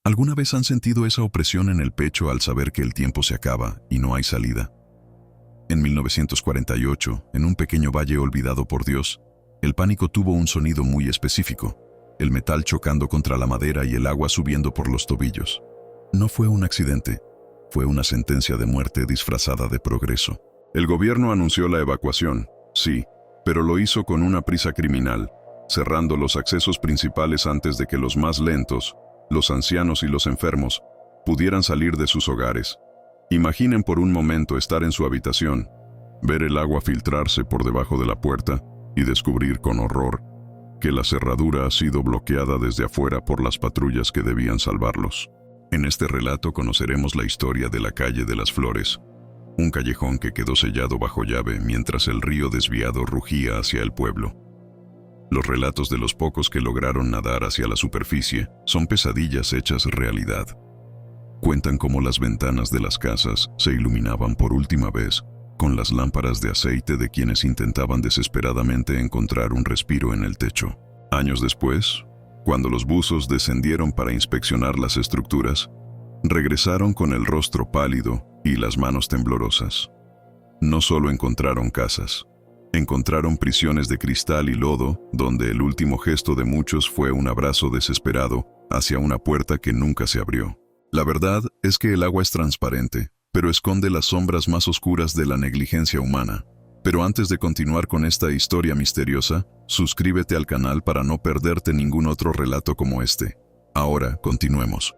¿Alguna vez han sentido esa opresión en el pecho al saber que el tiempo se acaba y no hay salida? En 1948, en un pequeño valle olvidado por Dios, el pánico tuvo un sonido muy específico, el metal chocando contra la madera y el agua subiendo por los tobillos. No fue un accidente, fue una sentencia de muerte disfrazada de progreso. El gobierno anunció la evacuación, sí, pero lo hizo con una prisa criminal, cerrando los accesos principales antes de que los más lentos, los ancianos y los enfermos, pudieran salir de sus hogares. Imaginen por un momento estar en su habitación, ver el agua filtrarse por debajo de la puerta y descubrir con horror que la cerradura ha sido bloqueada desde afuera por las patrullas que debían salvarlos. En este relato conoceremos la historia de la calle de las Flores, un callejón que quedó sellado bajo llave mientras el río desviado rugía hacia el pueblo. Los relatos de los pocos que lograron nadar hacia la superficie son pesadillas hechas realidad. Cuentan cómo las ventanas de las casas se iluminaban por última vez con las lámparas de aceite de quienes intentaban desesperadamente encontrar un respiro en el techo. Años después, cuando los buzos descendieron para inspeccionar las estructuras, regresaron con el rostro pálido y las manos temblorosas. No solo encontraron casas, encontraron prisiones de cristal y lodo, donde el último gesto de muchos fue un abrazo desesperado hacia una puerta que nunca se abrió. La verdad es que el agua es transparente, pero esconde las sombras más oscuras de la negligencia humana. Pero antes de continuar con esta historia misteriosa, suscríbete al canal para no perderte ningún otro relato como este. Ahora, continuemos.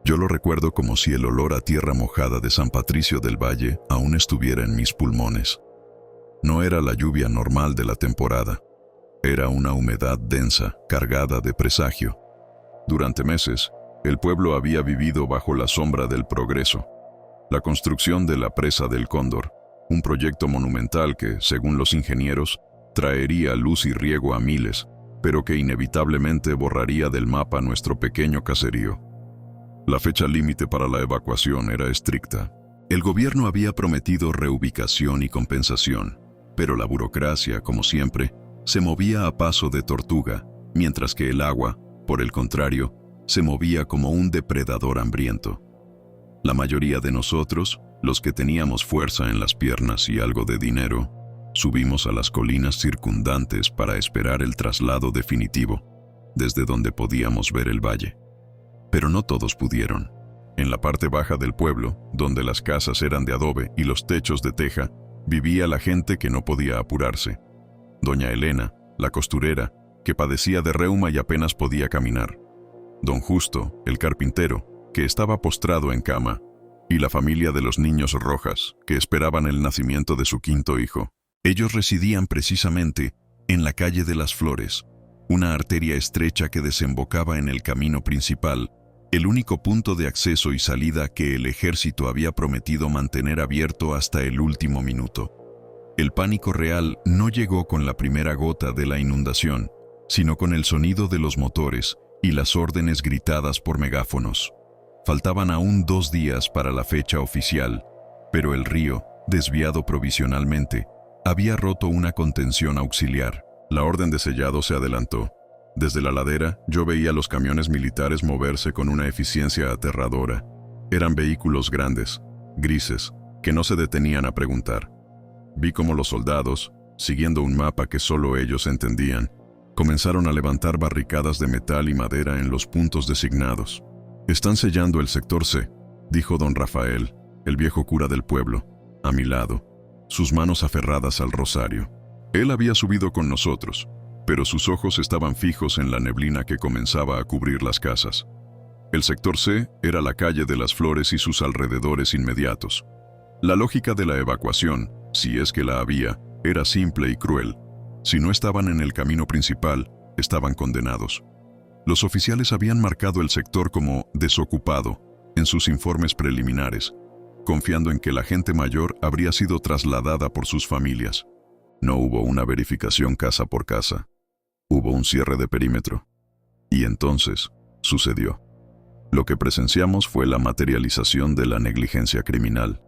Yo lo recuerdo como si el olor a tierra mojada de San Patricio del Valle aún estuviera en mis pulmones. No era la lluvia normal de la temporada. Era una humedad densa, cargada de presagio. Durante meses, el pueblo había vivido bajo la sombra del progreso. La construcción de la presa del Cóndor, un proyecto monumental que, según los ingenieros, traería luz y riego a miles, pero que inevitablemente borraría del mapa nuestro pequeño caserío. La fecha límite para la evacuación era estricta. El gobierno había prometido reubicación y compensación, pero la burocracia, como siempre, se movía a paso de tortuga, mientras que el agua, por el contrario, se movía como un depredador hambriento. La mayoría de nosotros, los que teníamos fuerza en las piernas y algo de dinero, subimos a las colinas circundantes para esperar el traslado definitivo, desde donde podíamos ver el valle. Pero no todos pudieron. En la parte baja del pueblo, donde las casas eran de adobe y los techos de teja, vivía la gente que no podía apurarse. Doña Elena, la costurera, que padecía de reuma y apenas podía caminar. Don Justo, el carpintero, que estaba postrado en cama, y la familia de los niños Rojas, que esperaban el nacimiento de su quinto hijo. Ellos residían precisamente en la calle de las Flores, una arteria estrecha que desembocaba en el camino principal, el único punto de acceso y salida que el ejército había prometido mantener abierto hasta el último minuto. El pánico real no llegó con la primera gota de la inundación, sino con el sonido de los motores y las órdenes gritadas por megáfonos. Faltaban aún 2 días para la fecha oficial, pero el río, desviado provisionalmente, había roto una contención auxiliar. La orden de sellado se adelantó. Desde la ladera, yo veía los camiones militares moverse con una eficiencia aterradora. Eran vehículos grandes, grises, que no se detenían a preguntar. Vi cómo los soldados, siguiendo un mapa que solo ellos entendían, comenzaron a levantar barricadas de metal y madera en los puntos designados. «Están sellando el sector C», dijo don Rafael, el viejo cura del pueblo, a mi lado, sus manos aferradas al rosario. Él había subido con nosotros, pero sus ojos estaban fijos en la neblina que comenzaba a cubrir las casas. El sector C era la calle de las Flores y sus alrededores inmediatos. La lógica de la evacuación, si es que la había, era simple y cruel. Si no estaban en el camino principal, estaban condenados. Los oficiales habían marcado el sector como desocupado en sus informes preliminares, confiando en que la gente mayor habría sido trasladada por sus familias. No hubo una verificación casa por casa. Hubo un cierre de perímetro. Y entonces, sucedió. Lo que presenciamos fue la materialización de la negligencia criminal.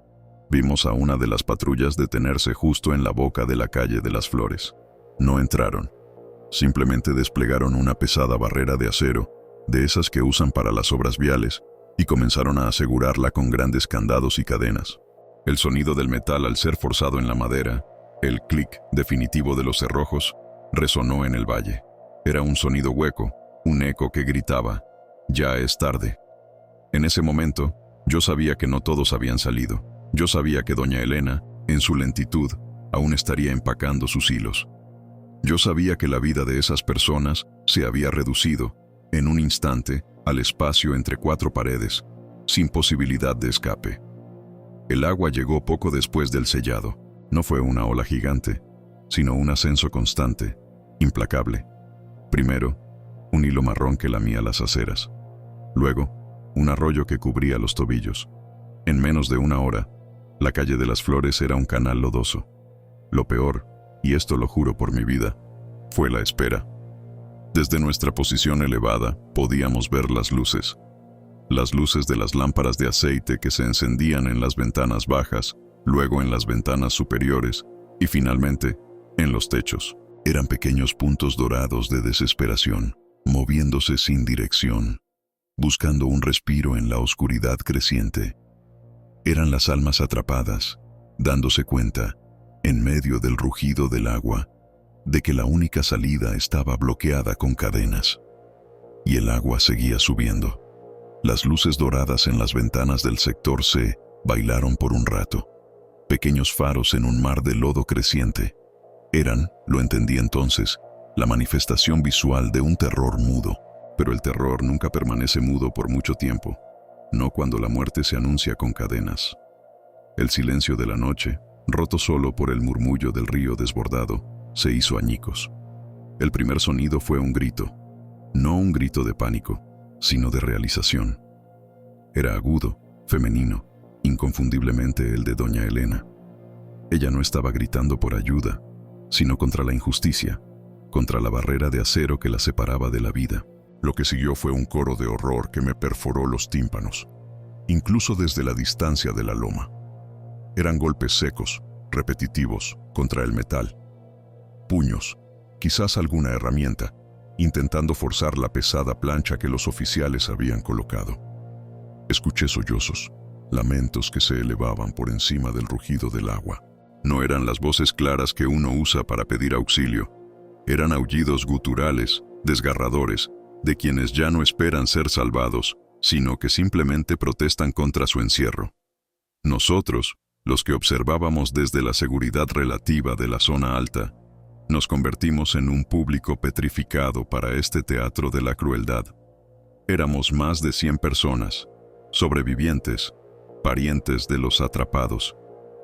Vimos a una de las patrullas detenerse justo en la boca de la calle de las Flores. No entraron. Simplemente desplegaron una pesada barrera de acero, de esas que usan para las obras viales, y comenzaron a asegurarla con grandes candados y cadenas. El sonido del metal al ser forzado en la madera, el clic definitivo de los cerrojos, resonó en el valle. Era un sonido hueco, un eco que gritaba: «Ya es tarde». En ese momento, yo sabía que no todos habían salido. Yo sabía que doña Elena, en su lentitud, aún estaría empacando sus hilos. Yo sabía que la vida de esas personas se había reducido, en un instante, al espacio entre 4 paredes, sin posibilidad de escape. El agua llegó poco después del sellado. No fue una ola gigante, sino un ascenso constante, implacable. Primero, un hilo marrón que lamía las aceras. Luego, un arroyo que cubría los tobillos. En menos de una hora, la calle de las Flores era un canal lodoso. Lo peor, y esto lo juro por mi vida, fue la espera. Desde nuestra posición elevada podíamos ver las luces de las lámparas de aceite que se encendían en las ventanas bajas, luego en las ventanas superiores y finalmente en los techos. Eran pequeños puntos dorados de desesperación, moviéndose sin dirección, buscando un respiro en la oscuridad creciente. Eran las almas atrapadas, dándose cuenta, en medio del rugido del agua, de que la única salida estaba bloqueada con cadenas. Y el agua seguía subiendo. Las luces doradas en las ventanas del sector C bailaron por un rato. Pequeños faros en un mar de lodo creciente. Eran, lo entendí entonces, la manifestación visual de un terror mudo. Pero el terror nunca permanece mudo por mucho tiempo, no cuando la muerte se anuncia con cadenas. El silencio de la noche, roto solo por el murmullo del río desbordado, se hizo añicos. El primer sonido fue un grito, no un grito de pánico, sino de realización. Era agudo, femenino, inconfundiblemente el de doña Elena. Ella no estaba gritando por ayuda, sino contra la injusticia, contra la barrera de acero que la separaba de la vida. Lo que siguió fue un coro de horror que me perforó los tímpanos, incluso desde la distancia de la loma. Eran golpes secos, repetitivos, contra el metal. Puños, quizás alguna herramienta, intentando forzar la pesada plancha que los oficiales habían colocado. Escuché sollozos, lamentos que se elevaban por encima del rugido del agua. No eran las voces claras que uno usa para pedir auxilio. Eran aullidos guturales, desgarradores, de quienes ya no esperan ser salvados, sino que simplemente protestan contra su encierro. Nosotros, los que observábamos desde la seguridad relativa de la zona alta, nos convertimos en un público petrificado para este teatro de la crueldad. Éramos más de 100 personas, sobrevivientes, parientes de los atrapados,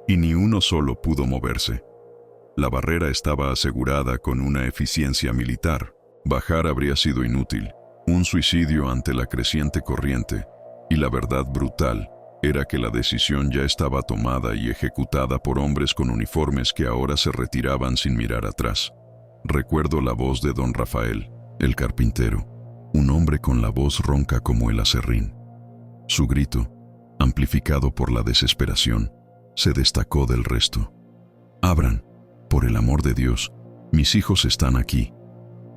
y ni uno solo pudo moverse. La barrera estaba asegurada con una eficiencia militar. Bajar habría sido inútil, un suicidio ante la creciente corriente, y la verdad brutal era que la decisión ya estaba tomada y ejecutada por hombres con uniformes que ahora se retiraban sin mirar atrás. Recuerdo la voz de don Rafael, el carpintero, un hombre con la voz ronca como el aserrín. Su grito, amplificado por la desesperación, se destacó del resto. «Abran, por el amor de Dios, mis hijos están aquí».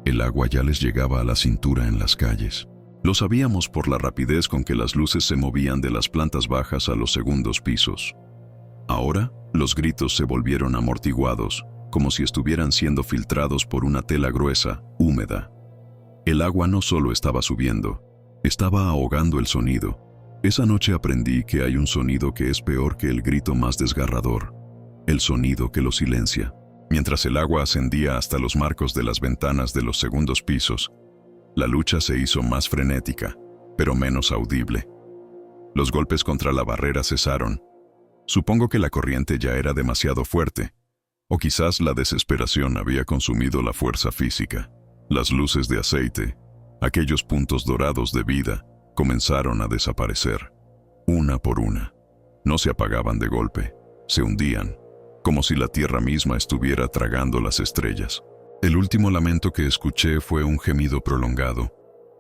El agua ya les llegaba a la cintura en las calles. Lo sabíamos por la rapidez con que las luces se movían de las plantas bajas a los segundos pisos. Ahora, los gritos se volvieron amortiguados, como si estuvieran siendo filtrados por una tela gruesa, húmeda. El agua no solo estaba subiendo, estaba ahogando el sonido. Esa noche aprendí que hay un sonido que es peor que el grito más desgarrador, el sonido que lo silencia. Mientras el agua ascendía hasta los marcos de las ventanas de los segundos pisos, la lucha se hizo más frenética, pero menos audible. Los golpes contra la barrera cesaron. Supongo que la corriente ya era demasiado fuerte, o quizás la desesperación había consumido la fuerza física. Las luces de aceite, aquellos puntos dorados de vida, comenzaron a desaparecer, una por una. No se apagaban de golpe, se hundían, como si la tierra misma estuviera tragando las estrellas. El último lamento que escuché fue un gemido prolongado,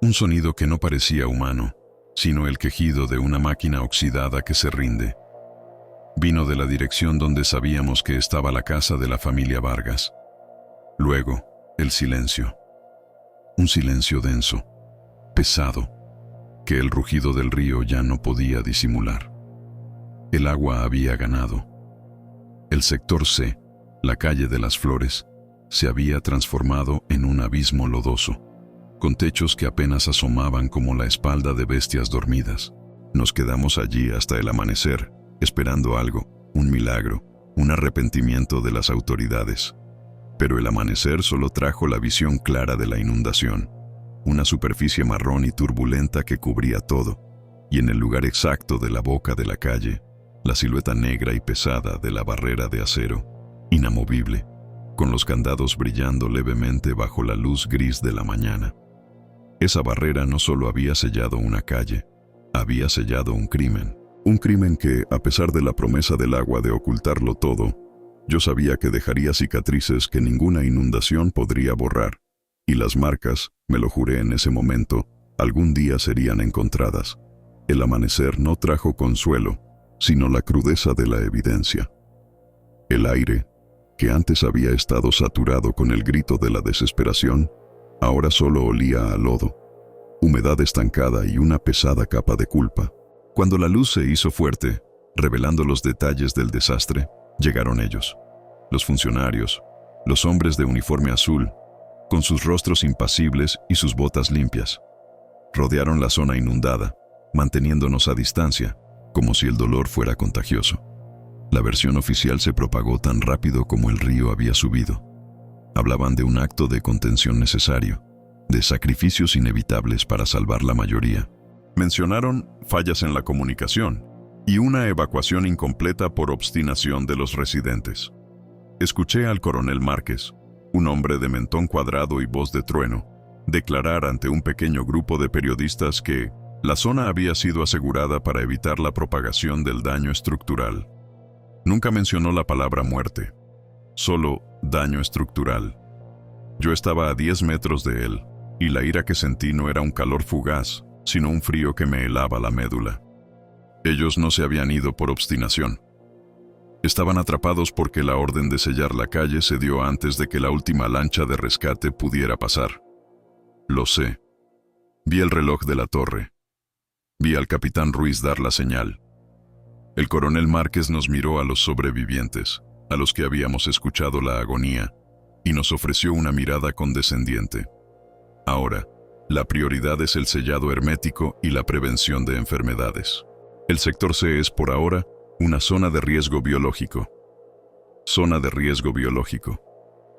un sonido que no parecía humano, sino el quejido de una máquina oxidada que se rinde. Vino de la dirección donde sabíamos que estaba la casa de la familia Vargas. Luego, el silencio. Un silencio denso, pesado, que el rugido del río ya no podía disimular. El agua había ganado. El sector C, la calle de las Flores, se había transformado en un abismo lodoso, con techos que apenas asomaban como la espalda de bestias dormidas. Nos quedamos allí hasta el amanecer, esperando algo, un milagro, un arrepentimiento de las autoridades. Pero el amanecer solo trajo la visión clara de la inundación, una superficie marrón y turbulenta que cubría todo, y en el lugar exacto de la boca de la calle, la silueta negra y pesada de la barrera de acero, inamovible, con los candados brillando levemente bajo la luz gris de la mañana. Esa barrera no solo había sellado una calle, había sellado un crimen que, a pesar de la promesa del agua de ocultarlo todo, yo sabía que dejaría cicatrices que ninguna inundación podría borrar, y las marcas, me lo juré en ese momento, algún día serían encontradas. El amanecer no trajo consuelo, sino la crudeza de la evidencia. El aire, que antes había estado saturado con el grito de la desesperación, ahora solo olía a lodo, humedad estancada y una pesada capa de culpa. Cuando la luz se hizo fuerte, revelando los detalles del desastre, llegaron ellos, los funcionarios, los hombres de uniforme azul, con sus rostros impasibles y sus botas limpias. Rodearon la zona inundada, manteniéndonos a distancia, como si el dolor fuera contagioso. La versión oficial se propagó tan rápido como el río había subido. Hablaban de un acto de contención necesario, de sacrificios inevitables para salvar la mayoría. Mencionaron fallas en la comunicación y una evacuación incompleta por obstinación de los residentes. Escuché al coronel Márquez, un hombre de mentón cuadrado y voz de trueno, declarar ante un pequeño grupo de periodistas que la zona había sido asegurada para evitar la propagación del daño estructural. Nunca mencionó la palabra muerte, solo daño estructural. Yo estaba a 10 metros de él, y la ira que sentí no era un calor fugaz, sino un frío que me helaba la médula. Ellos no se habían ido por obstinación. Estaban atrapados porque la orden de sellar la calle se dio antes de que la última lancha de rescate pudiera pasar. Lo sé. Vi el reloj de la torre. Vi al capitán Ruiz dar la señal. El coronel Márquez nos miró a los sobrevivientes, a los que habíamos escuchado la agonía, y nos ofreció una mirada condescendiente. Ahora, la prioridad es el sellado hermético y la prevención de enfermedades. El sector C es, por ahora, una zona de riesgo biológico. Zona de riesgo biológico.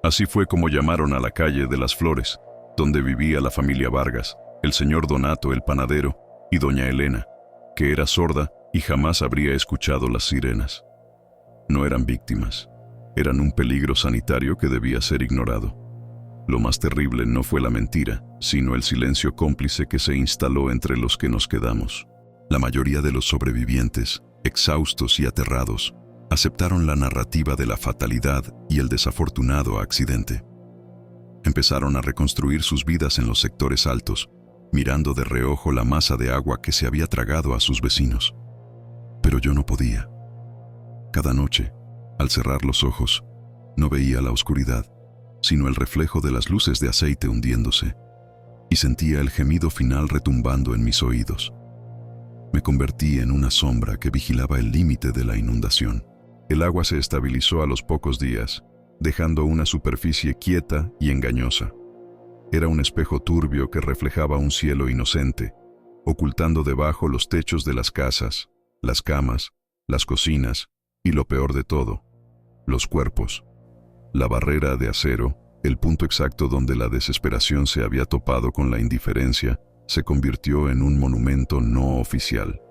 Así fue como llamaron a la calle de las Flores, donde vivía la familia Vargas, el señor Donato el panadero y doña Elena, que era sorda y jamás habría escuchado las sirenas. No eran víctimas, eran un peligro sanitario que debía ser ignorado. Lo más terrible no fue la mentira, sino el silencio cómplice que se instaló entre los que nos quedamos. La mayoría de los sobrevivientes, exhaustos y aterrados, aceptaron la narrativa de la fatalidad y el desafortunado accidente. Empezaron a reconstruir sus vidas en los sectores altos, mirando de reojo la masa de agua que se había tragado a sus vecinos. Pero yo no podía. Cada noche, al cerrar los ojos, no veía la oscuridad, sino el reflejo de las luces de aceite hundiéndose, y sentía el gemido final retumbando en mis oídos. Me convertí en una sombra que vigilaba el límite de la inundación. El agua se estabilizó a los pocos días, dejando una superficie quieta y engañosa. Era un espejo turbio que reflejaba un cielo inocente, ocultando debajo los techos de las casas, las camas, las cocinas y, lo peor de todo, los cuerpos. La barrera de acero, el punto exacto donde la desesperación se había topado con la indiferencia, se convirtió en un monumento no oficial.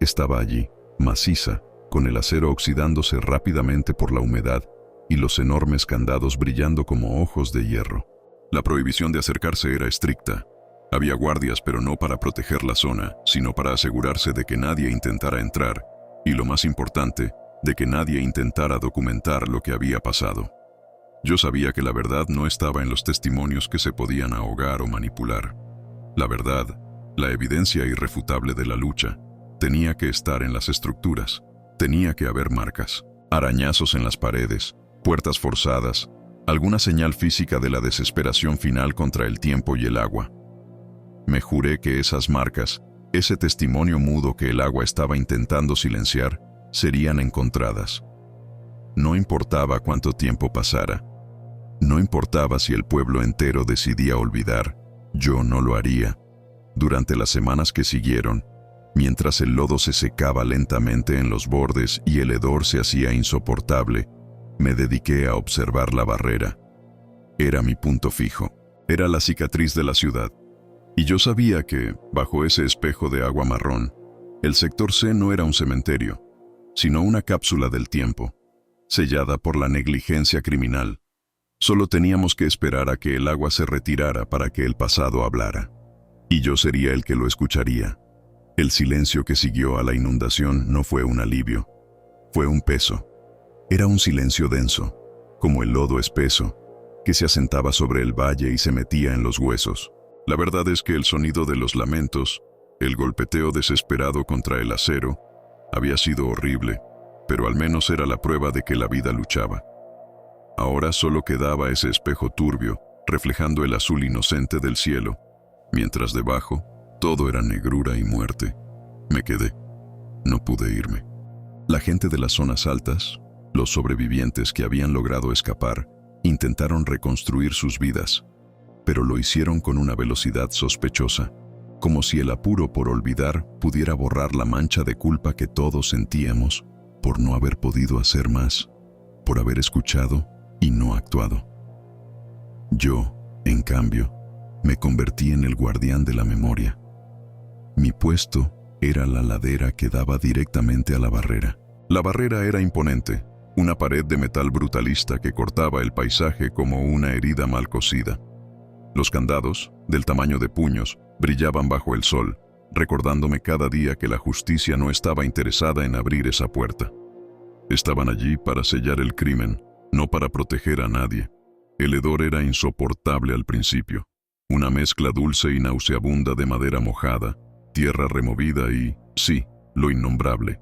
Estaba allí, maciza, con el acero oxidándose rápidamente por la humedad y los enormes candados brillando como ojos de hierro. La prohibición de acercarse era estricta. Había guardias, pero no para proteger la zona, sino para asegurarse de que nadie intentara entrar, y lo más importante, de que nadie intentara documentar lo que había pasado. Yo sabía que la verdad no estaba en los testimonios que se podían ahogar o manipular. La verdad, la evidencia irrefutable de la lucha, tenía que estar en las estructuras. Tenía que haber marcas, arañazos en las paredes, puertas forzadas, alguna señal física de la desesperación final contra el tiempo y el agua. Me juré que esas marcas, ese testimonio mudo que el agua estaba intentando silenciar, serían encontradas. No importaba cuánto tiempo pasara. No importaba si el pueblo entero decidía olvidar, yo no lo haría. Durante las semanas que siguieron, mientras el lodo se secaba lentamente en los bordes y el hedor se hacía insoportable, me dediqué a observar la barrera. Era mi punto fijo. Era la cicatriz de la ciudad. Y yo sabía que, bajo ese espejo de agua marrón, el sector C no era un cementerio, sino una cápsula del tiempo, sellada por la negligencia criminal. Solo teníamos que esperar a que el agua se retirara para que el pasado hablara. Y yo sería el que lo escucharía. El silencio que siguió a la inundación no fue un alivio, fue un peso. Era un silencio denso, como el lodo espeso, que se asentaba sobre el valle y se metía en los huesos. La verdad es que el sonido de los lamentos, el golpeteo desesperado contra el acero, había sido horrible, pero al menos era la prueba de que la vida luchaba. Ahora solo quedaba ese espejo turbio, reflejando el azul inocente del cielo, mientras debajo todo era negrura y muerte. Me quedé. No pude irme. La gente de las zonas altas, los sobrevivientes que habían logrado escapar, intentaron reconstruir sus vidas, pero lo hicieron con una velocidad sospechosa, como si el apuro por olvidar pudiera borrar la mancha de culpa que todos sentíamos por no haber podido hacer más, por haber escuchado y no actuado. Yo, en cambio, me convertí en el guardián de la memoria. Mi puesto era la ladera que daba directamente a la barrera. La barrera era imponente, una pared de metal brutalista que cortaba el paisaje como una herida mal cosida. Los candados, del tamaño de puños, brillaban bajo el sol, recordándome cada día que la justicia no estaba interesada en abrir esa puerta. Estaban allí para sellar el crimen, no para proteger a nadie. El hedor era insoportable al principio, una mezcla dulce y nauseabunda de madera mojada, tierra removida y, sí, lo innombrable.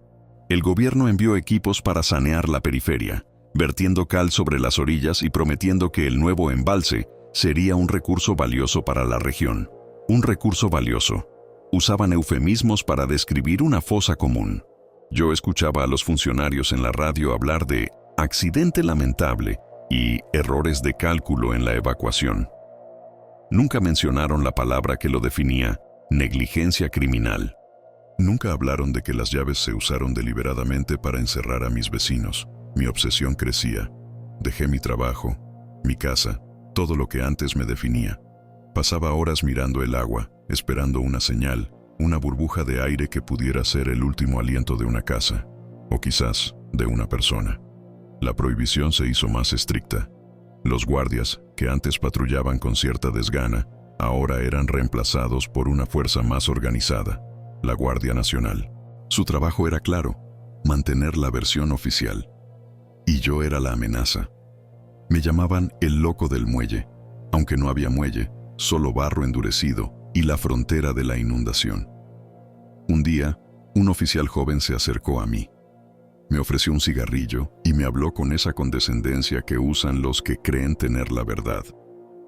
El gobierno envió equipos para sanear la periferia, vertiendo cal sobre las orillas y prometiendo que el nuevo embalse sería un recurso valioso para la región. Un recurso valioso. Usaban eufemismos para describir una fosa común. Yo escuchaba a los funcionarios en la radio hablar de accidente lamentable y errores de cálculo en la evacuación. Nunca mencionaron la palabra que lo definía, negligencia criminal. Nunca hablaron de que las llaves se usaron deliberadamente para encerrar a mis vecinos. Mi obsesión crecía. Dejé mi trabajo, mi casa, todo lo que antes me definía. Pasaba horas mirando el agua, esperando una señal, una burbuja de aire que pudiera ser el último aliento de una casa, o quizás de una persona. La prohibición se hizo más estricta. Los guardias, que antes patrullaban con cierta desgana, ahora eran reemplazados por una fuerza más organizada, la Guardia Nacional. Su trabajo era claro, mantener la versión oficial. Y yo era la amenaza. Me llamaban el loco del muelle, aunque no había muelle, solo barro endurecido y la frontera de la inundación. Un día, un oficial joven se acercó a mí. Me ofreció un cigarrillo y me habló con esa condescendencia que usan los que creen tener la verdad.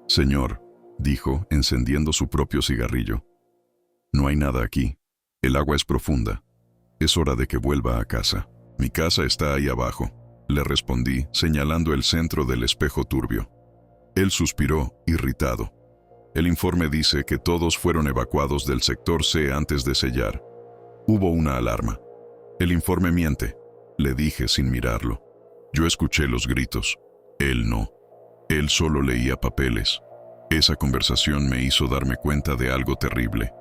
«Señor», dijo, encendiendo su propio cigarrillo, «no hay nada aquí. El agua es profunda. Es hora de que vuelva a casa». «Mi casa está ahí abajo», le respondí, señalando el centro del espejo turbio. Él suspiró, irritado. «El informe dice que todos fueron evacuados del sector C antes de sellar. Hubo una alarma». «El informe miente», le dije sin mirarlo. Yo escuché los gritos. Él no. Él solo leía papeles. Esa conversación me hizo darme cuenta de algo terrible.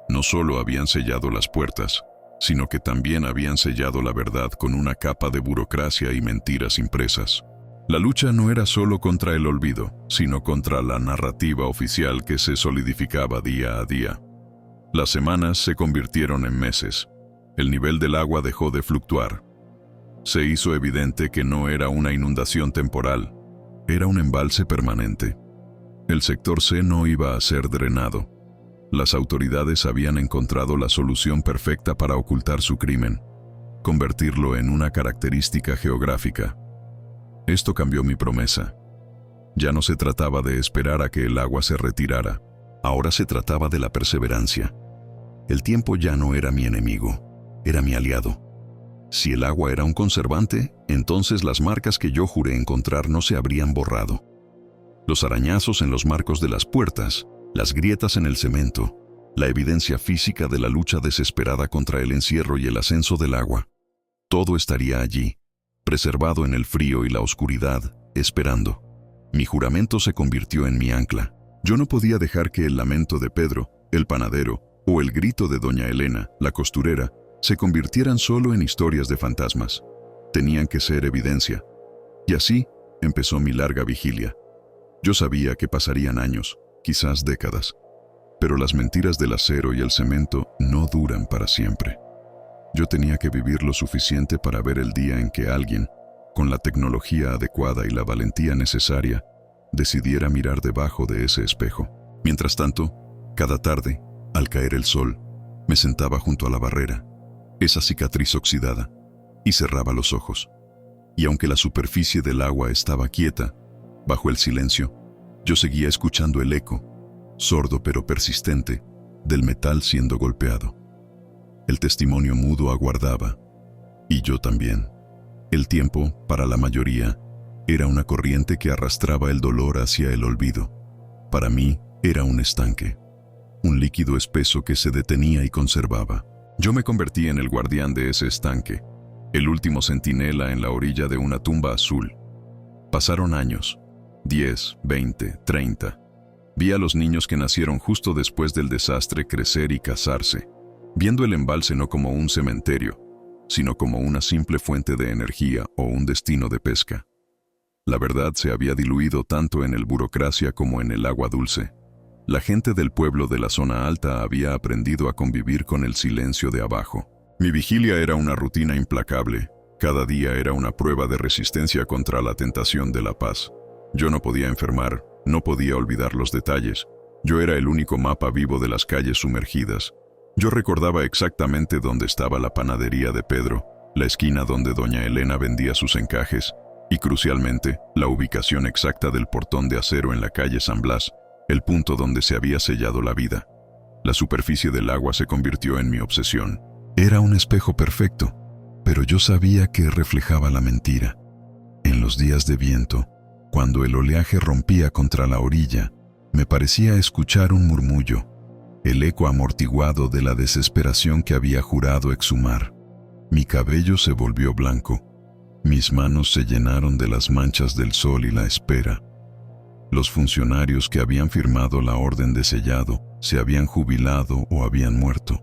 No solo habían sellado las puertas, sino que también habían sellado la verdad con una capa de burocracia y mentiras impresas. La lucha no era solo contra el olvido, sino contra la narrativa oficial que se solidificaba día a día. Las semanas se convirtieron en meses. El nivel del agua dejó de fluctuar. Se hizo evidente que no era una inundación temporal, era un embalse permanente. El sector C no iba a ser drenado. Las autoridades habían encontrado la solución perfecta para ocultar su crimen, convertirlo en una característica geográfica. Esto cambió mi promesa. Ya no se trataba de esperar a que el agua se retirara, ahora se trataba de la perseverancia. El tiempo ya no era mi enemigo, era mi aliado. Si el agua era un conservante, entonces las marcas que yo juré encontrar no se habrían borrado. Los arañazos en los marcos de las puertas, las grietas en el cemento, la evidencia física de la lucha desesperada contra el encierro y el ascenso del agua. Todo estaría allí, preservado en el frío y la oscuridad, esperando. Mi juramento se convirtió en mi ancla. Yo no podía dejar que el lamento de Pedro, el panadero, o el grito de doña Elena, la costurera, se convirtieran solo en historias de fantasmas. Tenían que ser evidencia. Y así empezó mi larga vigilia. Yo sabía que pasarían años, quizás décadas, pero las mentiras del acero y el cemento no duran para siempre. Yo tenía que vivir lo suficiente para ver el día en que alguien, con la tecnología adecuada y la valentía necesaria, decidiera mirar debajo de ese espejo. Mientras tanto, cada tarde, al caer el sol, me sentaba junto a la barrera, esa cicatriz oxidada, y cerraba los ojos. Y aunque la superficie del agua estaba quieta, bajo el silencio, yo seguía escuchando el eco, sordo pero persistente, del metal siendo golpeado. El testimonio mudo aguardaba, y yo también. El tiempo, para la mayoría, era una corriente que arrastraba el dolor hacia el olvido. Para mí, era un estanque, un líquido espeso que se detenía y conservaba. Yo me convertí en el guardián de ese estanque, el último centinela en la orilla de una tumba azul. Pasaron años, 10, 20, 30. Vi a los niños que nacieron justo después del desastre crecer y casarse, viendo el embalse no como un cementerio, sino como una simple fuente de energía o un destino de pesca. La verdad se había diluido tanto en el burocracia como en el agua dulce. La gente del pueblo de la zona alta había aprendido a convivir con el silencio de abajo. Mi vigilia era una rutina implacable. Cada día era una prueba de resistencia contra la tentación de la paz. Yo no podía enfermar, no podía olvidar los detalles. Yo era el único mapa vivo de las calles sumergidas. Yo recordaba exactamente dónde estaba la panadería de Pedro, la esquina donde doña Elena vendía sus encajes, y crucialmente, la ubicación exacta del portón de acero en la calle San Blas, el punto donde se había sellado la vida. La superficie del agua se convirtió en mi obsesión. Era un espejo perfecto, pero yo sabía que reflejaba la mentira. En los días de viento, cuando el oleaje rompía contra la orilla, me parecía escuchar un murmullo, el eco amortiguado de la desesperación que había jurado exhumar. Mi cabello se volvió blanco, mis manos se llenaron de las manchas del sol y la espera. Los funcionarios que habían firmado la orden de sellado se habían jubilado o habían muerto,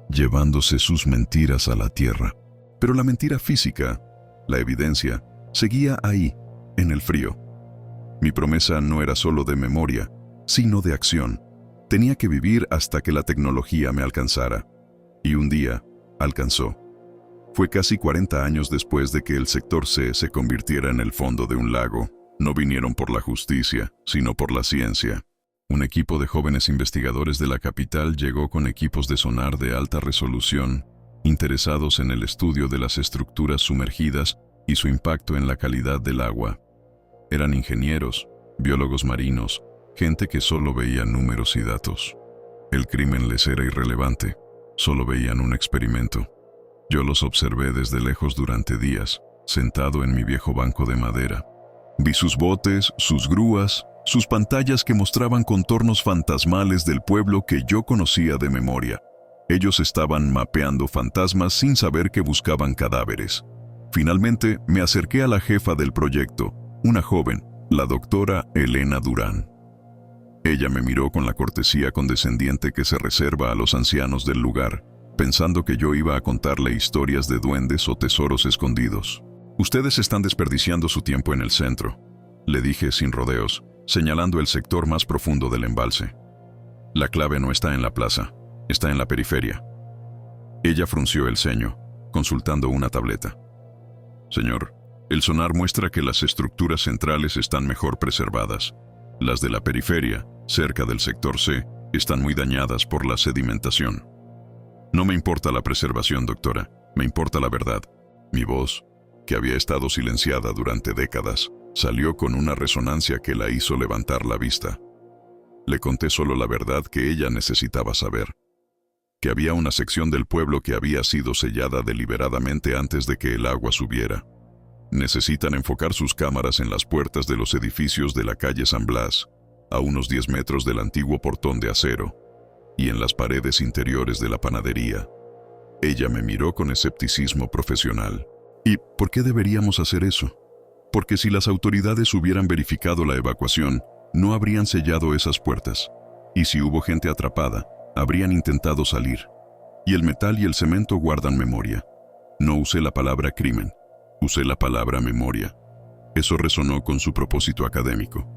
llevándose sus mentiras a la tierra. Pero la mentira física, la evidencia, seguía ahí, en el frío. Mi promesa no era solo de memoria, sino de acción. Tenía que vivir hasta que la tecnología me alcanzara. Y un día, alcanzó. Fue casi 40 años después de que el sector C se convirtiera en el fondo de un lago. No vinieron por la justicia, sino por la ciencia. Un equipo de jóvenes investigadores de la capital llegó con equipos de sonar de alta resolución, interesados en el estudio de las estructuras sumergidas y su impacto en la calidad del agua. Eran ingenieros, biólogos marinos, gente que solo veía números y datos. El crimen les era irrelevante, solo veían un experimento. Yo los observé desde lejos durante días, sentado en mi viejo banco de madera. Vi sus botes, sus grúas, sus pantallas que mostraban contornos fantasmales del pueblo que yo conocía de memoria. Ellos estaban mapeando fantasmas sin saber que buscaban cadáveres. Finalmente, me acerqué a la jefa del proyecto, una joven, la doctora Elena Durán. Ella me miró con la cortesía condescendiente que se reserva a los ancianos del lugar, pensando que yo iba a contarle historias de duendes o tesoros escondidos. «Ustedes están desperdiciando su tiempo en el centro», le dije sin rodeos, señalando el sector más profundo del embalse. «La clave no está en la plaza, está en la periferia». Ella frunció el ceño, consultando una tableta. «Señor, el sonar muestra que las estructuras centrales están mejor preservadas. Las de la periferia, cerca del sector C, están muy dañadas por la sedimentación». «No me importa la preservación, doctora, me importa la verdad». Mi voz, que había estado silenciada durante décadas, salió con una resonancia que la hizo levantar la vista. Le conté solo la verdad que ella necesitaba saber. que había una sección del pueblo que había sido sellada deliberadamente antes de que el agua subiera. Necesitan enfocar sus cámaras en las puertas de los edificios de la calle San Blas, a unos 10 metros del antiguo portón de acero, y en las paredes interiores de la panadería. Ella me miró con escepticismo profesional. ¿Y por qué deberíamos hacer eso? Porque si las autoridades hubieran verificado la evacuación, no habrían sellado esas puertas. Y si hubo gente atrapada, habrían intentado salir. Y el metal y el cemento guardan memoria. No usé la palabra crimen, usé la palabra memoria. Eso resonó con su propósito académico.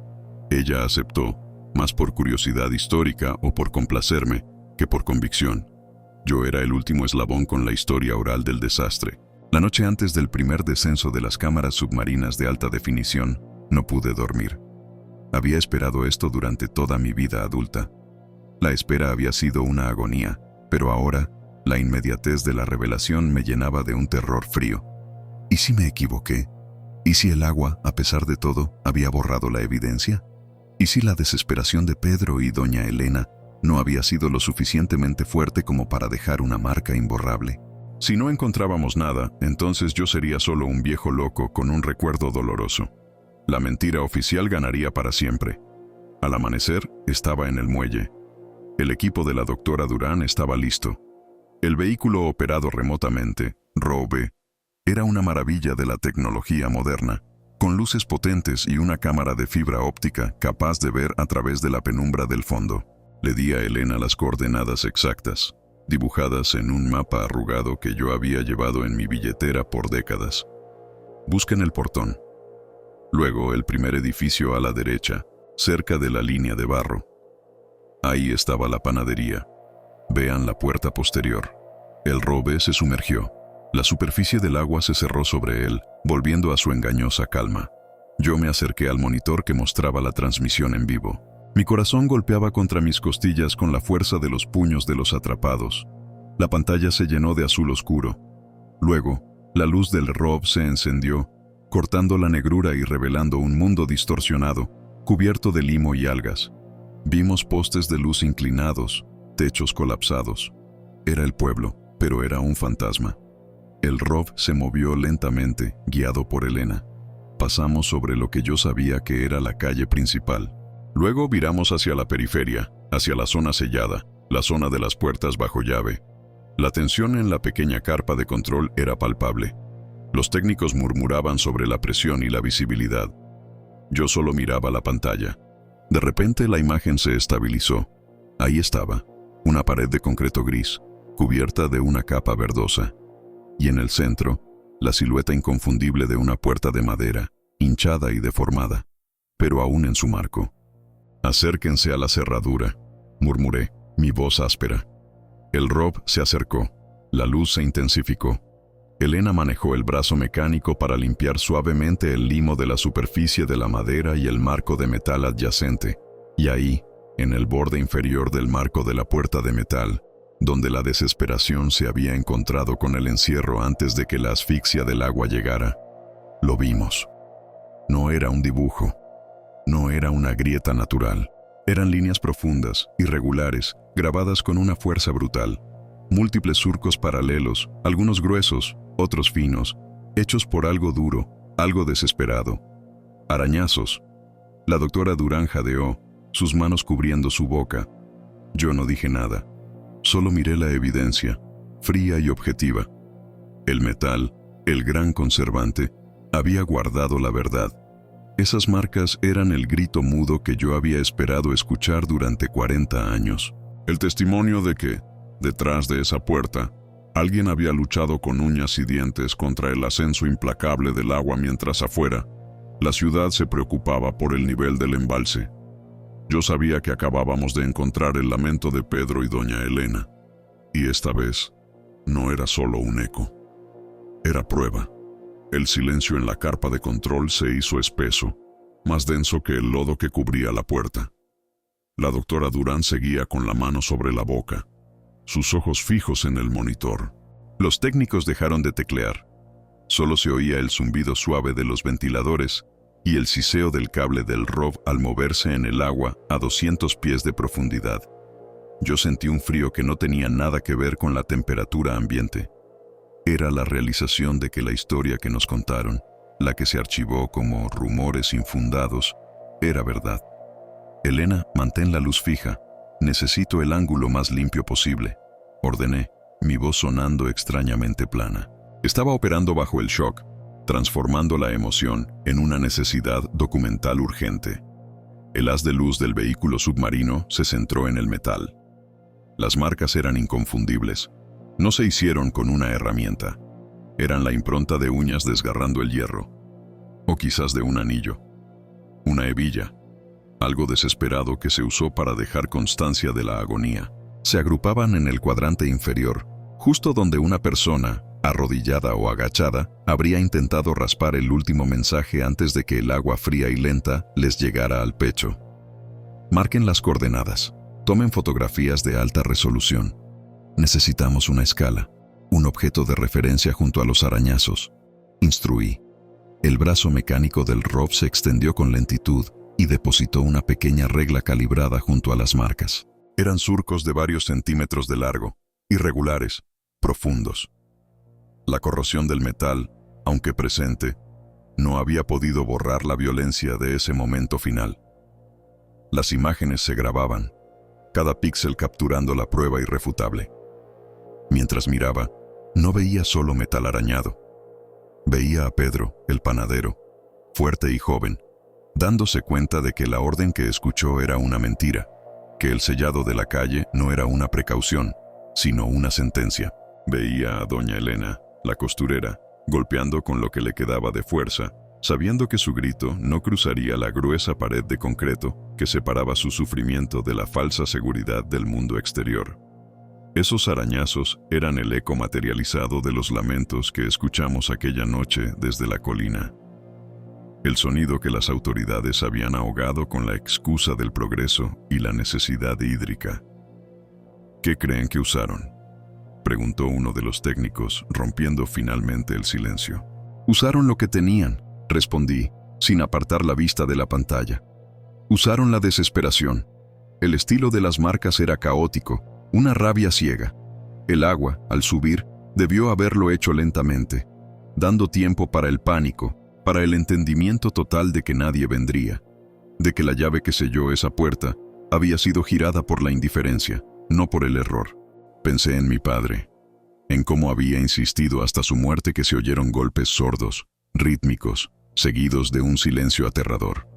Ella aceptó, más por curiosidad histórica o por complacerme, que por convicción. Yo era el último eslabón con la historia oral del desastre. La noche antes del primer descenso de las cámaras submarinas de alta definición, no pude dormir. Había esperado esto durante toda mi vida adulta. La espera había sido una agonía, pero ahora, la inmediatez de la revelación me llenaba de un terror frío. ¿Y si me equivoqué? ¿Y si el agua, a pesar de todo, había borrado la evidencia? ¿Y si la desesperación de Pedro y doña Elena no había sido lo suficientemente fuerte como para dejar una marca imborrable? Si no encontrábamos nada, entonces yo sería solo un viejo loco con un recuerdo doloroso. La mentira oficial ganaría para siempre. Al amanecer, estaba en el muelle. El equipo de la doctora Durán estaba listo. El vehículo operado remotamente, ROVE, era una maravilla de la tecnología moderna, con luces potentes y una cámara de fibra óptica capaz de ver a través de la penumbra del fondo. Le di a Elena las coordenadas exactas, dibujadas en un mapa arrugado que yo había llevado en mi billetera por décadas. Busquen el portón. Luego el primer edificio a la derecha, cerca de la línea de barro. Ahí estaba la panadería. Vean la puerta posterior. El ROVE se sumergió. La superficie del agua se cerró sobre él, volviendo a su engañosa calma. Yo me acerqué al monitor que mostraba la transmisión en vivo. Mi corazón golpeaba contra mis costillas con la fuerza de los puños de los atrapados. La pantalla se llenó de azul oscuro. Luego, la luz del ROV se encendió, cortando la negrura y revelando un mundo distorsionado, cubierto de limo y algas. Vimos postes de luz inclinados, techos colapsados. Era el pueblo, pero era un fantasma. El ROV se movió lentamente, guiado por Elena. Pasamos sobre lo que yo sabía que era la calle principal. Luego viramos hacia la periferia, hacia la zona sellada, la zona de las puertas bajo llave. La tensión en la pequeña carpa de control era palpable. Los técnicos murmuraban sobre la presión y la visibilidad. Yo solo miraba la pantalla. De repente la imagen se estabilizó. Ahí estaba, una pared de concreto gris, cubierta de una capa verdosa. Y en el centro, la silueta inconfundible de una puerta de madera, hinchada y deformada, pero aún en su marco. «Acérquense a la cerradura», murmuré, mi voz áspera. El ROV se acercó. La luz se intensificó. Elena manejó el brazo mecánico para limpiar suavemente el limo de la superficie de la madera y el marco de metal adyacente. Y ahí, en el borde inferior del marco de la puerta de metal, donde la desesperación se había encontrado con el encierro antes de que la asfixia del agua llegara, lo vimos. No era un dibujo. No era una grieta natural. Eran líneas profundas, irregulares, grabadas con una fuerza brutal. Múltiples surcos paralelos, algunos gruesos, otros finos, hechos por algo duro, algo desesperado. Arañazos. La doctora Durán jadeó, sus manos cubriendo su boca. Yo no dije nada. Solo miré la evidencia, fría y objetiva. El metal, el gran conservante, había guardado la verdad. Esas marcas eran el grito mudo que yo había esperado escuchar durante 40 años. El testimonio de que, detrás de esa puerta, alguien había luchado con uñas y dientes contra el ascenso implacable del agua mientras afuera, la ciudad se preocupaba por el nivel del embalse. Yo sabía que acabábamos de encontrar el lamento de Pedro y doña Elena, y esta vez no era solo un eco. Era prueba. El silencio en la carpa de control se hizo espeso, más denso que el lodo que cubría la puerta. La doctora Durán seguía con la mano sobre la boca, sus ojos fijos en el monitor. Los técnicos dejaron de teclear. Solo se oía el zumbido suave de los ventiladores y el siseo del cable del ROV al moverse en el agua a 200 pies de profundidad. Yo sentí un frío que no tenía nada que ver con la temperatura ambiente. Era la realización de que la historia que nos contaron, la que se archivó como rumores infundados, era verdad. Elena, mantén la luz fija. Necesito el ángulo más limpio posible, ordené, mi voz sonando extrañamente plana. Estaba operando bajo el shock, transformando la emoción en una necesidad documental urgente. El haz de luz del vehículo submarino se centró en el metal. Las marcas eran inconfundibles. No se hicieron con una herramienta. Eran la impronta de uñas desgarrando el hierro. O quizás de un anillo. Una hebilla. Algo desesperado que se usó para dejar constancia de la agonía. Se agrupaban en el cuadrante inferior, justo donde una persona, arrodillada o agachada, habría intentado raspar el último mensaje antes de que el agua fría y lenta les llegara al pecho. Marquen las coordenadas. Tomen fotografías de alta resolución. Necesitamos una escala, un objeto de referencia junto a los arañazos. Instruí. El brazo mecánico del ROV se extendió con lentitud y depositó una pequeña regla calibrada junto a las marcas. Eran surcos de varios centímetros de largo, irregulares, profundos. La corrosión del metal, aunque presente, no había podido borrar la violencia de ese momento final. Las imágenes se grababan, cada píxel capturando la prueba irrefutable. Mientras miraba, no veía solo metal arañado. Veía a Pedro, el panadero, fuerte y joven, dándose cuenta de que la orden que escuchó era una mentira, que el sellado de la calle no era una precaución, sino una sentencia. Veía a doña Elena, la costurera, golpeando con lo que le quedaba de fuerza, sabiendo que su grito no cruzaría la gruesa pared de concreto que separaba su sufrimiento de la falsa seguridad del mundo exterior. Esos arañazos eran el eco materializado de los lamentos que escuchamos aquella noche desde la colina. El sonido que las autoridades habían ahogado con la excusa del progreso y la necesidad hídrica. ¿Qué creen que usaron?, preguntó uno de los técnicos, rompiendo finalmente el silencio. Usaron lo que tenían, respondí, sin apartar la vista de la pantalla. Usaron la desesperación. El estilo de las marcas era caótico, una rabia ciega. El agua, al subir, debió haberlo hecho lentamente, dando tiempo para el pánico, para el entendimiento total de que nadie vendría, de que la llave que selló esa puerta había sido girada por la indiferencia, no por el error. Pensé en mi padre, en cómo había insistido hasta su muerte que se oyeron golpes sordos, rítmicos, seguidos de un silencio aterrador.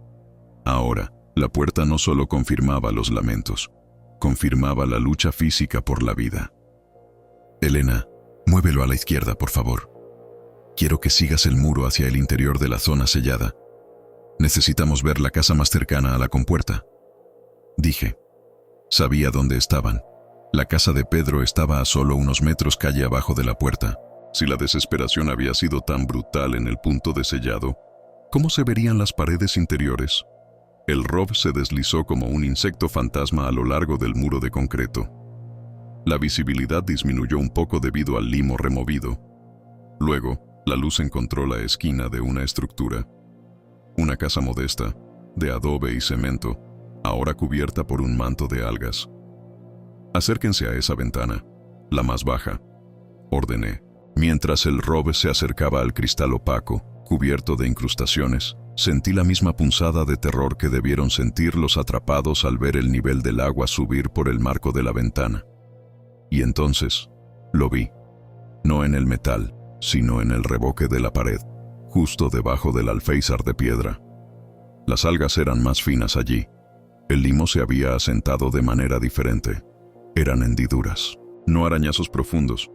Ahora, la puerta no solo confirmaba los lamentos, confirmaba la lucha física por la vida. Elena, muévelo a la izquierda, por favor. Quiero que sigas el muro hacia el interior de la zona sellada. Necesitamos ver la casa más cercana a la compuerta. Dije. Sabía dónde estaban. La casa de Pedro estaba a solo unos metros calle abajo de la puerta. Si la desesperación había sido tan brutal en el punto de sellado, ¿cómo se verían las paredes interiores? El ROV se deslizó como un insecto fantasma a lo largo del muro de concreto. La visibilidad disminuyó un poco debido al limo removido. Luego, la luz encontró la esquina de una estructura. Una casa modesta, de adobe y cemento, ahora cubierta por un manto de algas. Acérquense a esa ventana, la más baja, ordené. Mientras el ROV se acercaba al cristal opaco, cubierto de incrustaciones, sentí la misma punzada de terror que debieron sentir los atrapados al ver el nivel del agua subir por el marco de la ventana. Y entonces, lo vi. No en el metal, sino en el revoque de la pared, justo debajo del alféizar de piedra. Las algas eran más finas allí. El limo se había asentado de manera diferente. Eran hendiduras, no arañazos profundos,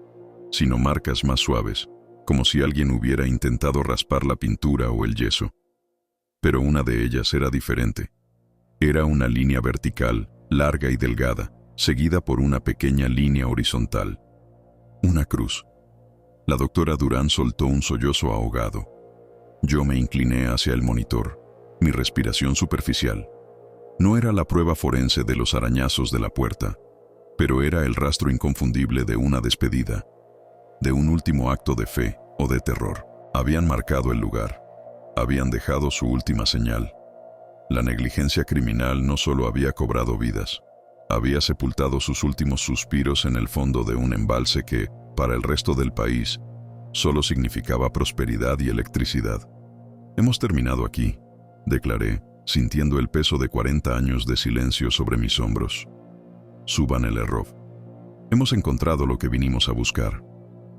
sino marcas más suaves, como si alguien hubiera intentado raspar la pintura o el yeso. Pero una de ellas era diferente. Era una línea vertical, larga y delgada, seguida por una pequeña línea horizontal. Una cruz. La doctora Durán soltó un sollozo ahogado. Yo me incliné hacia el monitor, mi respiración superficial. No era la prueba forense de los arañazos de la puerta, pero era el rastro inconfundible de una despedida, de un último acto de fe o de terror. Habían marcado el lugar, habían dejado su última señal. La negligencia criminal no solo había cobrado vidas, Había sepultado sus últimos suspiros en el fondo de un embalse que, para el resto del país, solo significaba prosperidad y electricidad. Hemos terminado aquí, declaré, sintiendo el peso de 40 años de silencio sobre mis hombros. Suban el error. Hemos encontrado lo que vinimos a buscar.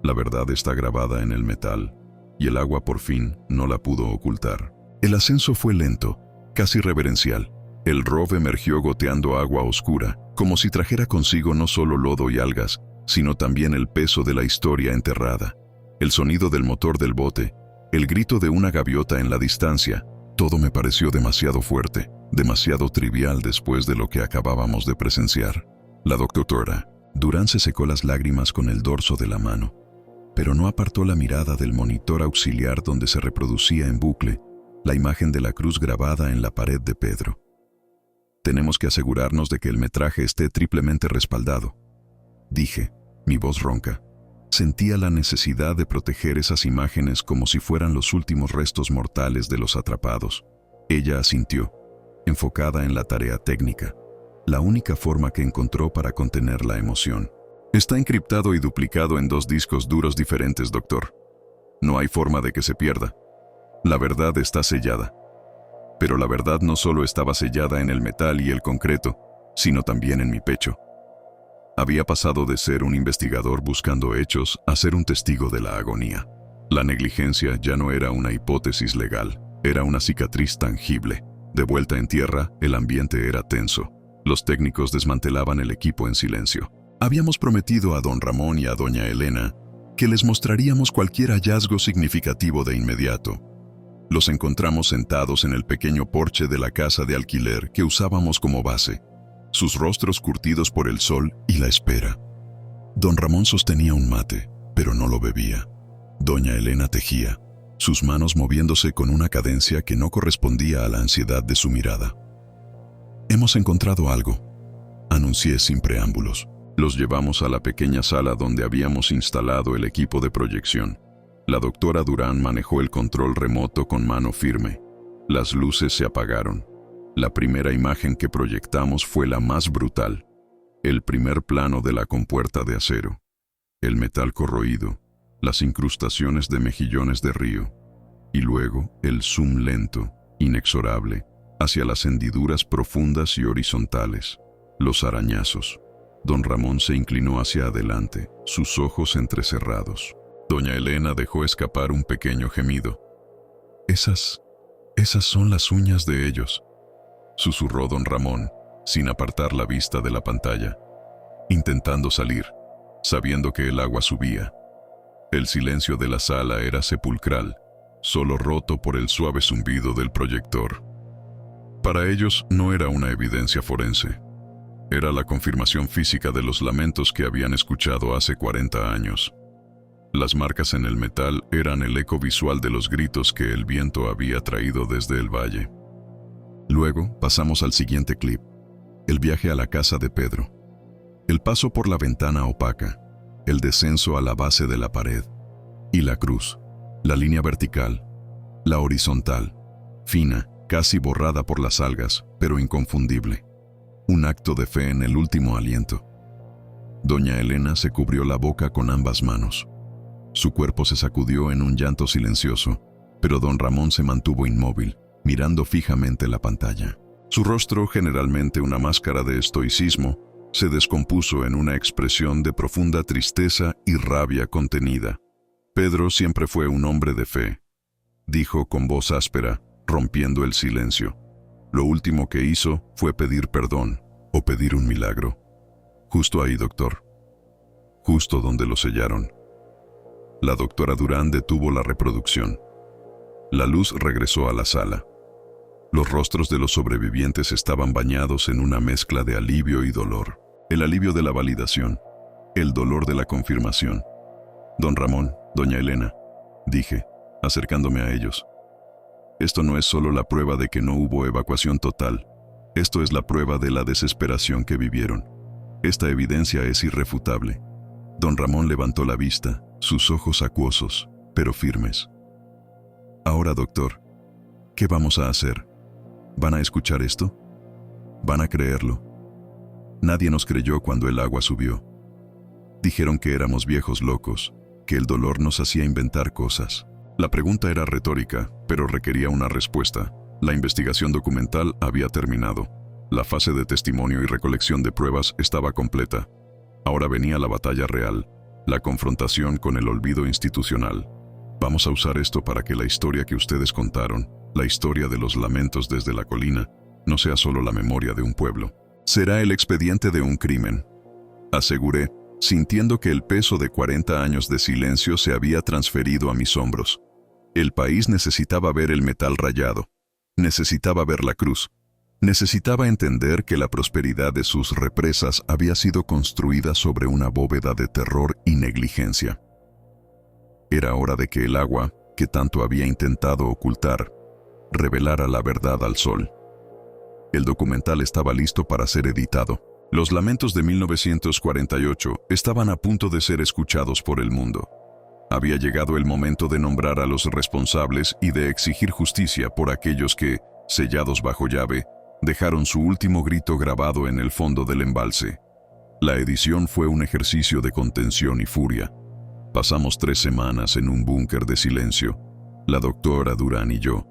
La verdad está grabada en el metal, y el agua por fin no la pudo ocultar. El ascenso fue lento, casi reverencial. El Rov emergió goteando agua oscura, como si trajera consigo no solo lodo y algas, sino también el peso de la historia enterrada. El sonido del motor del bote, el grito de una gaviota en la distancia, todo me pareció demasiado fuerte, demasiado trivial después de lo que acabábamos de presenciar. La doctora Durán se secó las lágrimas con el dorso de la mano, pero no apartó la mirada del monitor auxiliar donde se reproducía en bucle la imagen de la cruz grabada en la pared de Pedro. Tenemos que asegurarnos de que el metraje esté triplemente respaldado, dije, mi voz ronca. Sentía la necesidad de proteger esas imágenes como si fueran los últimos restos mortales de los atrapados. Ella asintió, enfocada en la tarea técnica, la única forma que encontró para contener la emoción. Está encriptado y duplicado en 2 discos duros diferentes, doctor. No hay forma de que se pierda. La verdad está sellada. Pero la verdad no solo estaba sellada en el metal y el concreto, sino también en mi pecho. Había pasado de ser un investigador buscando hechos a ser un testigo de la agonía. La negligencia ya no era una hipótesis legal, era una cicatriz tangible. De vuelta en tierra, el ambiente era tenso. Los técnicos desmantelaban el equipo en silencio. Habíamos prometido a don Ramón y a doña Elena que les mostraríamos cualquier hallazgo significativo de inmediato. Los encontramos sentados en el pequeño porche de la casa de alquiler que usábamos como base, sus rostros curtidos por el sol y la espera. Don Ramón sostenía un mate, pero no lo bebía. Doña Elena tejía, sus manos moviéndose con una cadencia que no correspondía a la ansiedad de su mirada. «Hemos encontrado algo», anuncié sin preámbulos. Los llevamos a la pequeña sala donde habíamos instalado el equipo de proyección. La doctora Durán manejó el control remoto con mano firme. Las luces se apagaron. La primera imagen que proyectamos fue la más brutal. El primer plano de la compuerta de acero. El metal corroído, las incrustaciones de mejillones de río. Y luego el zoom lento, inexorable, hacia las hendiduras profundas y horizontales. Los arañazos. Don Ramón se inclinó hacia adelante, sus ojos entrecerrados. Doña Elena dejó escapar un pequeño gemido. Esas son las uñas de ellos», susurró don Ramón, sin apartar la vista de la pantalla, intentando salir, sabiendo que el agua subía. El silencio de la sala era sepulcral, solo roto por el suave zumbido del proyector. Para ellos no era una evidencia forense. Era la confirmación física de los lamentos que habían escuchado hace 40 años. Las marcas en el metal eran el eco visual de los gritos que el viento había traído desde el valle. Luego pasamos al siguiente clip, el viaje a la casa de Pedro. El paso por la ventana opaca, el descenso a la base de la pared, y la cruz, la línea vertical, la horizontal, fina, casi borrada por las algas, pero inconfundible. Un acto de fe en el último aliento. Doña Elena se cubrió la boca con ambas manos. Su cuerpo se sacudió en un llanto silencioso, pero don Ramón se mantuvo inmóvil, mirando fijamente la pantalla. Su rostro, generalmente una máscara de estoicismo, se descompuso en una expresión de profunda tristeza y rabia contenida. «Pedro siempre fue un hombre de fe», dijo con voz áspera, rompiendo el silencio. «Lo último que hizo fue pedir perdón, o pedir un milagro. Justo ahí, doctor. Justo donde lo sellaron». La doctora Durán detuvo la reproducción. La luz regresó a la sala. Los rostros de los sobrevivientes estaban bañados en una mezcla de alivio y dolor. El alivio de la validación, el dolor de la confirmación. «Don Ramón, doña Elena», dije, acercándome a ellos. «Esto no es solo la prueba de que no hubo evacuación total. Esto es la prueba de la desesperación que vivieron. Esta evidencia es irrefutable». Don Ramón levantó la vista, sus ojos acuosos, pero firmes. «Ahora, doctor, ¿qué vamos a hacer? ¿Van a escuchar esto? ¿Van a creerlo? Nadie nos creyó cuando el agua subió. Dijeron que éramos viejos locos, que el dolor nos hacía inventar cosas. La pregunta era retórica, pero requería una respuesta. La investigación documental había terminado. La fase de testimonio y recolección de pruebas estaba completa. Ahora venía la batalla real, la confrontación con el olvido institucional. Vamos a usar esto para que la historia que ustedes contaron, la historia de los lamentos desde la colina, no sea solo la memoria de un pueblo. Será el expediente de un crimen, aseguré, sintiendo que el peso de 40 años de silencio se había transferido a mis hombros. El país necesitaba ver el metal rayado, necesitaba ver la cruz, necesitaba entender que la prosperidad de sus represas había sido construida sobre una bóveda de terror y negligencia. Era hora de que el agua, que tanto había intentado ocultar, revelara la verdad al sol. El documental estaba listo para ser editado. Los lamentos de 1948 estaban a punto de ser escuchados por el mundo. Había llegado el momento de nombrar a los responsables y de exigir justicia por aquellos que, sellados bajo llave, dejaron su último grito grabado en el fondo del embalse. La edición fue un ejercicio de contención y furia. Pasamos 3 semanas en un búnker de silencio, la doctora Durán y yo,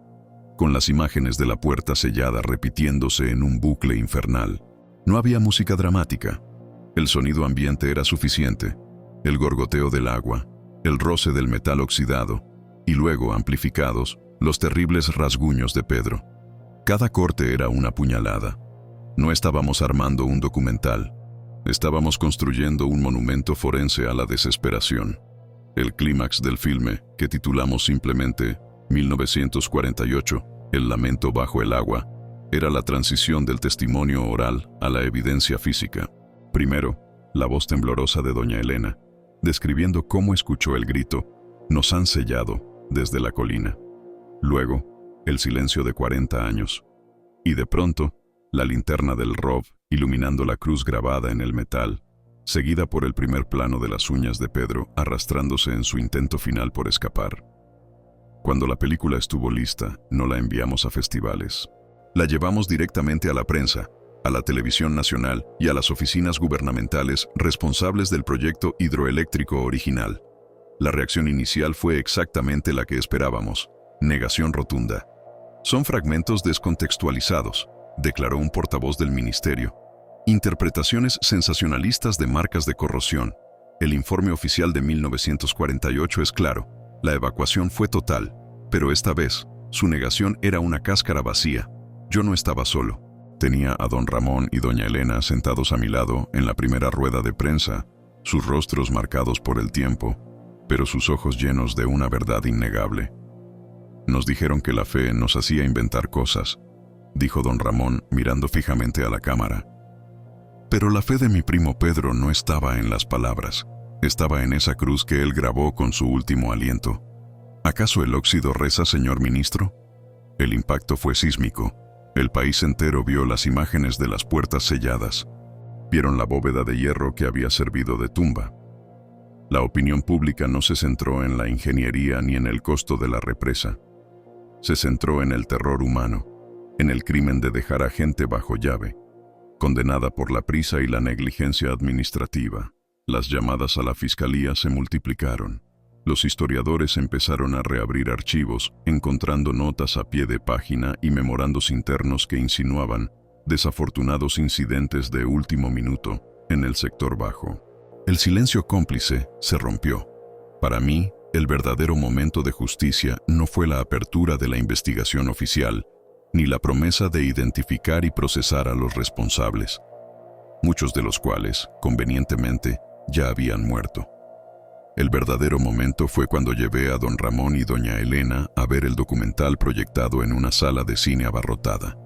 con las imágenes de la puerta sellada repitiéndose en un bucle infernal. No había música dramática. El sonido ambiente era suficiente. El gorgoteo del agua, el roce del metal oxidado, y luego, amplificados, los terribles rasguños de Pedro. Cada corte era una puñalada. No estábamos armando un documental. Estábamos construyendo un monumento forense a la desesperación. El clímax del filme, que titulamos simplemente 1948, El lamento bajo el agua, era la transición del testimonio oral a la evidencia física. Primero, la voz temblorosa de doña Elena, describiendo cómo escuchó el grito, "Nos han sellado", desde la colina. Luego, el silencio de 40 años. Y de pronto, la linterna del ROV iluminando la cruz grabada en el metal, seguida por el primer plano de las uñas de Pedro arrastrándose en su intento final por escapar. Cuando la película estuvo lista, no la enviamos a festivales. La llevamos directamente a la prensa, a la televisión nacional y a las oficinas gubernamentales responsables del proyecto hidroeléctrico original. La reacción inicial fue exactamente la que esperábamos: negación rotunda. Son fragmentos descontextualizados, declaró un portavoz del ministerio. Interpretaciones sensacionalistas de marcas de corrosión. El informe oficial de 1948 es claro: la evacuación fue total, pero esta vez, su negación era una cáscara vacía. Yo no estaba solo. Tenía a don Ramón y doña Elena sentados a mi lado en la primera rueda de prensa, sus rostros marcados por el tiempo, pero sus ojos llenos de una verdad innegable. Nos dijeron que la fe nos hacía inventar cosas, dijo don Ramón mirando fijamente a la cámara. Pero la fe de mi primo Pedro no estaba en las palabras, estaba en esa cruz que él grabó con su último aliento. ¿Acaso el óxido reza, señor ministro? El impacto fue sísmico. El país entero vio las imágenes de las puertas selladas. Vieron la bóveda de hierro que había servido de tumba. La opinión pública no se centró en la ingeniería ni en el costo de la represa. Se centró en el terror humano, en el crimen de dejar a gente bajo llave, condenada por la prisa y la negligencia administrativa. Las llamadas a la fiscalía se multiplicaron. Los historiadores empezaron a reabrir archivos, encontrando notas a pie de página y memorandos internos que insinuaban desafortunados incidentes de último minuto en el sector bajo. El silencio cómplice se rompió. Para mí, el verdadero momento de justicia no fue la apertura de la investigación oficial, ni la promesa de identificar y procesar a los responsables, muchos de los cuales, convenientemente, ya habían muerto. El verdadero momento fue cuando llevé a don Ramón y doña Elena a ver el documental proyectado en una sala de cine abarrotada.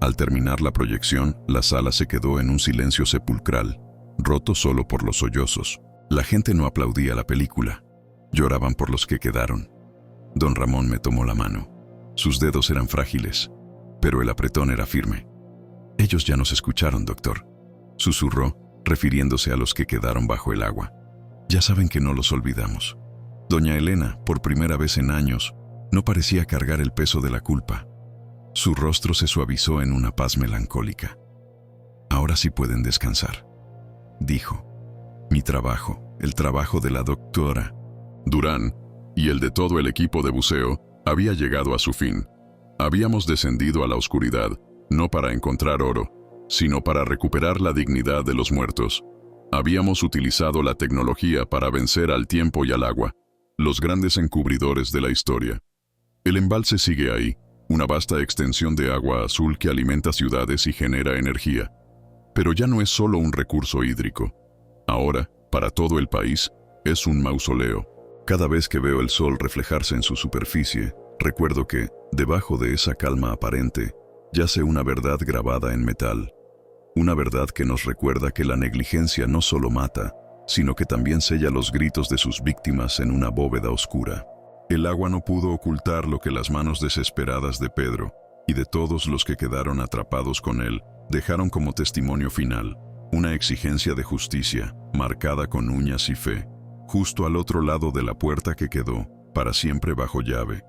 Al terminar la proyección, la sala se quedó en un silencio sepulcral, roto solo por los sollozos. La gente no aplaudía la película. Lloraban por los que quedaron. Don Ramón me tomó la mano. Sus dedos eran frágiles, pero el apretón era firme. «Ellos ya nos escucharon, doctor», susurró, refiriéndose a los que quedaron bajo el agua. «Ya saben que no los olvidamos». Doña Elena, por primera vez en años, no parecía cargar el peso de la culpa. Su rostro se suavizó en una paz melancólica. Ahora sí pueden descansar, dijo. Mi trabajo, el trabajo de la doctora Durán y el de todo el equipo de buceo había llegado a su fin. Habíamos descendido a la oscuridad, no para encontrar oro, sino para recuperar la dignidad de los muertos. Habíamos utilizado la tecnología para vencer al tiempo y al agua, los grandes encubridores de la historia. El embalse sigue ahí, una vasta extensión de agua azul que alimenta ciudades y genera energía. Pero ya no es solo un recurso hídrico. Ahora, para todo el país, es un mausoleo. Cada vez que veo el sol reflejarse en su superficie, recuerdo que, debajo de esa calma aparente, yace una verdad grabada en metal. Una verdad que nos recuerda que la negligencia no solo mata, sino que también sella los gritos de sus víctimas en una bóveda oscura. El agua no pudo ocultar lo que las manos desesperadas de Pedro y de todos los que quedaron atrapados con él dejaron como testimonio final, una exigencia de justicia, marcada con uñas y fe, justo al otro lado de la puerta que quedó, para siempre bajo llave.